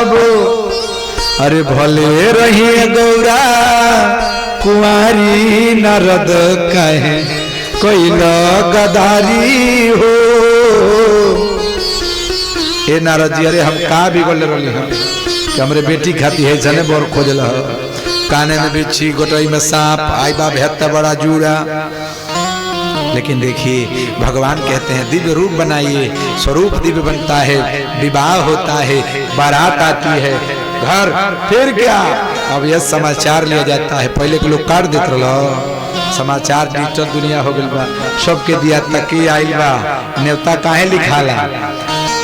रहब अरे भले रही गौरा कुंवारी नारद कहे कोई गदारी हो। ए नारद जी अरे हम का बिगड़ रही हम कि हमरे बेटी खाती है जने बोर खोजल काने में बिच्छी गोटई में सांप आई बा भेत्ता बड़ा जूड़ा। लेकिन देखिए भगवान कहते हैं दिव्य रूप बनाइए, स्वरूप दिव्य बनता है, विवाह होता है, बारात आती है घर, फिर क्या अब यह समाचार लिया जाता है। पहले के लोग काट देते रहो, समाचार डिजिटल दुनिया हो गई बा, सबके दिया तक के आइल बा, न्योता काहे लिखाला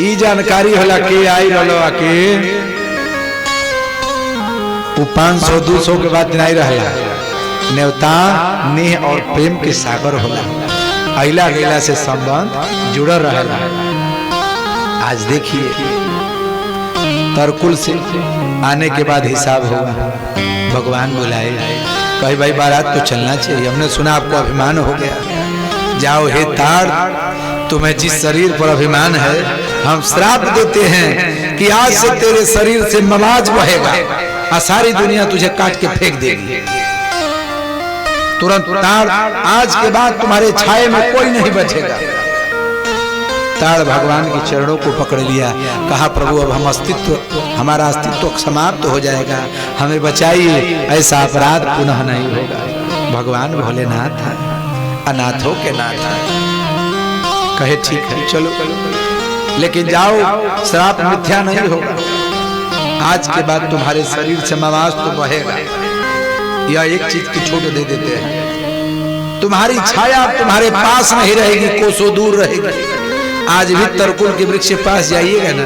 ई जानकारी होला के आई रहो आके वो 500-200 के बाद नहीं रहला। न्योता नेह और प्रेम के सागर होला, अइला गैला से संबंध जुड़ल रहेला। आज देखिए तरकुल से आने के बाद हिसाब होगा, भगवान बुलाए कहे भाई बारात तो चलना चाहिए, हमने सुना आपको अभिमान हो गया, जाओ हे तार तुम्हें जिस शरीर पर अभिमान है हम श्राप देते हैं कि आज से तेरे शरीर से मवाज बहेगा और सारी दुनिया तुझे काट के फेंक देगी। तुरंत ताड़ आज के बाद तुम्हारे छाये में कोई नहीं बचेगा। ताड़ भगवान के चरणों को पकड़ लिया, कहा प्रभु अब हम अस्तित्व हमारा अस्तित्व समाप्त हो जाएगा, हमें बचाइए, ऐसा अपराध पुनः नहीं होगा। भगवान भोलेनाथ है, अनाथों के नाथ है। कहे ठीक है चलो लेकिन जाओ श्राप मिथ्या नहीं होगा, आज के बाद तुम्हारे शरीर से मवाज तो बहेगा। या एक चीज की छूट दे देते हैं, तुम्हारी छाया तुम्हारे पास नहीं रहेगी, कोसों दूर रहेगी। आज भी तरकुल के वृक्ष के पास जाइएगा ना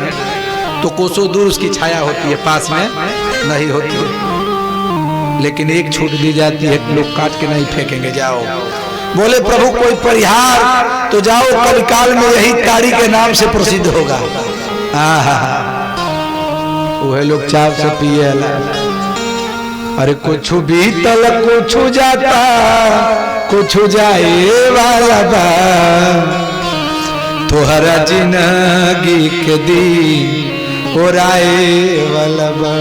तो कोसों दूर उसकी छाया होती है, पास में नहीं होती है। लेकिन एक छूट दी जाती है, लोग काट के नहीं फेंकेंगे। जाओ बोले प्रभु कोई परिहार, तो जाओ कलिकाल में यही ताड़ी के नाम से प्रसिद्ध होगा। वह लोग चाव से पिए अरे कुछ बीतल कुछ जाता कुछ जाए वाला बा, तोहरा जिंदगी के दिन ओराए वाला बा।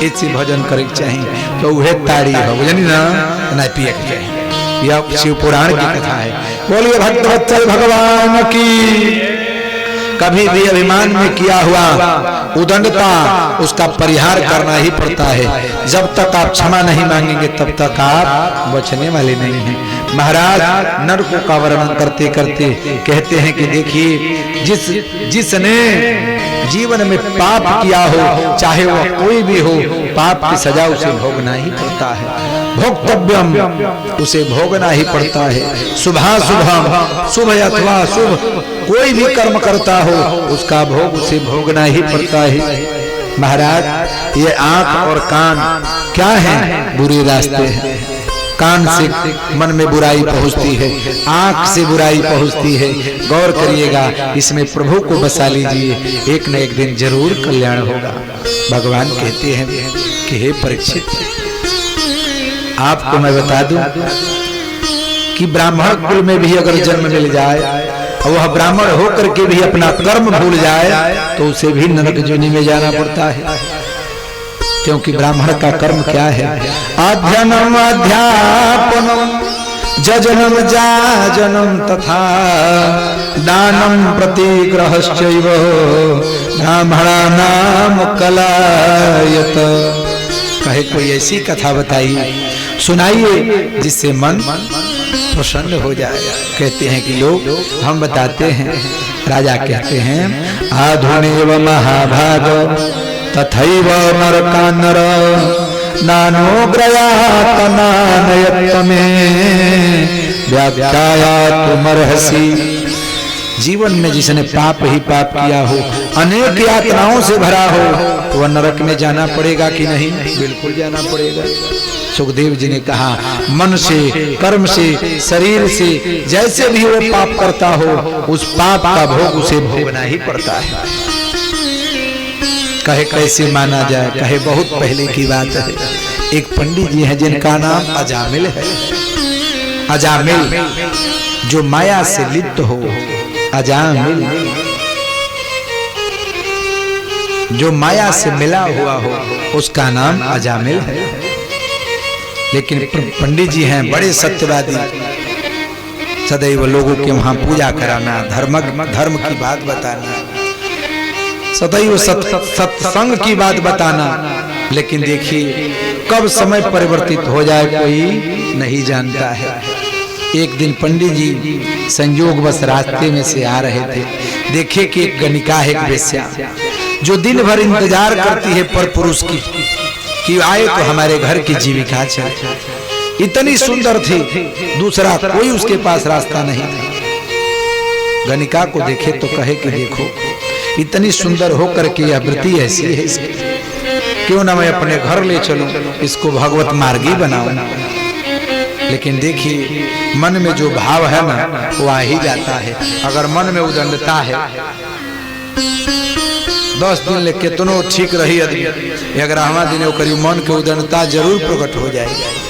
इसी भजन करे चाहिए तो वह ताड़ी हो, बुझनी ना, नहीं पिए के चाहिए। यह शिव पुराण की कथा है। बोलिए भक्तवत्सल भगवान की। कभी भी अभिमान में किया हुआ उदंडता उसका परिहार करना ही पड़ता है। जब तक आप क्षमा नहीं मांगेंगे तब तक आप बचने वाले नहीं हैं। महाराज नरकों का वर्णन करते करते कहते हैं कि देखिए जिसने जीवन में पाप किया हो, चाहे वह कोई भी हो, पाप की सजा उसे भोगना ही पड़ता है। भोक्तव्यम उसे भोगना ही पड़ता है। शुभा शुभम शुभ अथवा शुभ कोई भी कर्म करता हो उसका भोग उसे भोगना ही पड़ता है। महाराज ये आंख और कान क्या है? बुरे रास्ते हैं। कान से मन में बुराई पहुंचती है, आंख से बुराई पहुंचती है। गौर करिएगा, इसमें प्रभु को बसा लीजिए, एक न एक दिन जरूर कल्याण होगा। भगवान कहते हैं कि हे परीक्षित, आपको मैं बता दूं कि ब्राह्मण कुल में भी अगर जन्म मिल जाए और वह ब्राह्मण होकर के भी अपना कर्म भूल जाए तो उसे भी नरक जोनि में जाना पड़ता है। क्योंकि ब्राह्मण का कर्म क्या है? अध्ययनम अध्यापनम जजनम जाजनम तथा दानम प्रतिग्रहश्चैव ब्राह्मणानाम कलायत। कहे कोई ऐसी कथा बताइए, सुनाइए जिससे मन प्रसन्न हो जाए। कहते हैं कि लोग हम बताते हैं, राजा कहते हैं आधुनेव महाभाग तथैव नरकानर नानोग्रयातनानयत्तमे व्याख्यायातुमर्हसि। जीवन में जिसने पाप ही पाप किया हो, अनेक यातनाओं से भरा हो, तो वह नरक में जाना पड़ेगा कि नहीं? बिल्कुल जाना पड़ेगा। सुखदेव जी ने कहा मन से, कर्म से, शरीर से जैसे भी वो पाप करता हो उस पाप का भोग उसे भोगना ही पड़ता है। कहे कैसे माना जाए? कहे बहुत पहले की बात है। एक पंडित जी हैं जिनका नाम अजामिल है। अजामिल जो माया से लिप्त हो, अजामिल जो माया से मिला हुआ हो उसका नाम अजामिल है। लेकिन पंडित जी हैं बड़े सत्यवादी, सदैव लोगों के वहां पूजा कराना, धर्म की बात बताना, सदैव सत्संग की बात बताना। लेकिन देखिए कब समय परिवर्तित हो जाए कोई नहीं जानता है। एक दिन पंडित जी संयोग बस रास्ते में से आ रहे थे, देखे कि एक गणिका है, एक वेश्या जो दिन भर इंतजार करती है पर पुरुष की कि आए तो हमारे घर की जीविका चले। इतनी सुंदर थी, दूसरा कोई उसके पास रास्ता नहीं था। गणिका को देखे तो कहे कि देखो इतनी सुंदर होकर के यह वृत्ति ऐसी है, क्यों ना मैं अपने घर ले चलूं, इसको भगवत मार्गी बनाऊं। लेकिन देखिए मन में जो भाव है ना वो आ ही जाता है। अगर मन में उदंडता है 10 दिन ले कितनो ठीक रही आदमी, 11वां दिन मन के उदंडता जरूर प्रकट हो जाएगी।